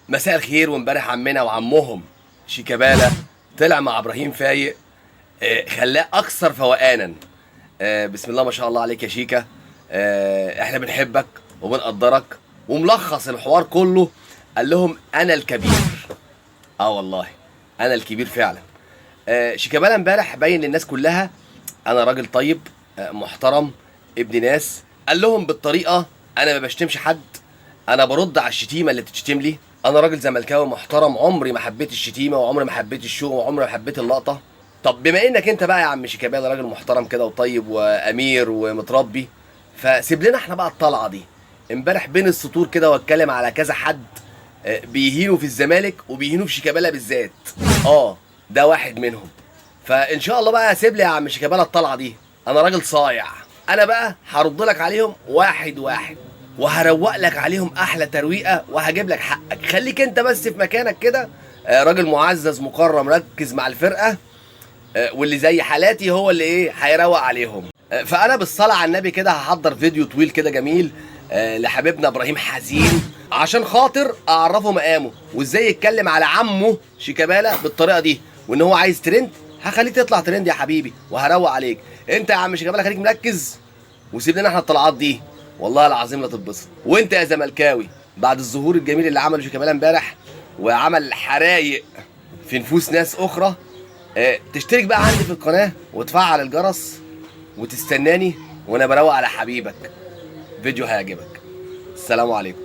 مساء الخير. وامبارح عمنا وعمهم شيكابالا طلع مع ابراهيم فايق، خلاه اكثر فوقانا. بسم الله ما شاء الله عليك يا شيكا. احنا بنحبك وبنقدرك. وملخص الحوار كله قال لهم انا الكبير. والله انا الكبير فعلا. شيكابالا امبارح باين للناس كلها انا راجل طيب، محترم، ابن ناس. قال لهم بالطريقه انا ما بشتمش حد، انا برد على الشتيمه اللي بتشتم لي. انا راجل زملكاوي محترم، عمري ما حبيت الشتيمه وعمري ما حبيت الشو وعمري ما حبيت اللقطه. طب بما انك انت بقى يا عم شيكابالا راجل محترم كده وطيب وامير ومتربي، فسيب لنا احنا بقى الطلعه دي. امبارح بين السطور كده واتكلم على كذا حد بيهينوا في الزمالك وبيهينوا في شيكابالا بالذات. ده واحد منهم. فان شاء الله بقى سيب لي يا عم شيكابالا الطلعه دي. انا راجل صايع، انا بقى هرد لك عليهم واحد واحد، وهروق لك عليهم احلى ترويقه وهجيب لك حقك. خليك انت بس في مكانك كده، راجل معزز مكرم ركز مع الفرقه، واللي زي حالاتي هو اللي هيروق عليهم. فانا بالصلاه على النبي كده هحضر فيديو طويل كده جميل لحبيبنا ابراهيم حزين، عشان خاطر اعرفه مقامه وازاي يتكلم على عمه شيكابالا بالطريقه دي. وان هو عايز ترند هخليك تطلع ترند يا حبيبي وهروق عليك. انت يا عم شيكابالا خليك مركز وسيب لنا احنا الطلعات دي، والله العظيم لا تتبسط. وانت يا زملكاوي بعد الظهور الجميل اللي عمله شيكابالا امبارح وعمل حرايق في نفوس ناس اخرى، تشترك بقى عندي في القناه وتفعل الجرس وتستناني وانا بروق على حبيبك. فيديو هيعجبك. السلام عليكم.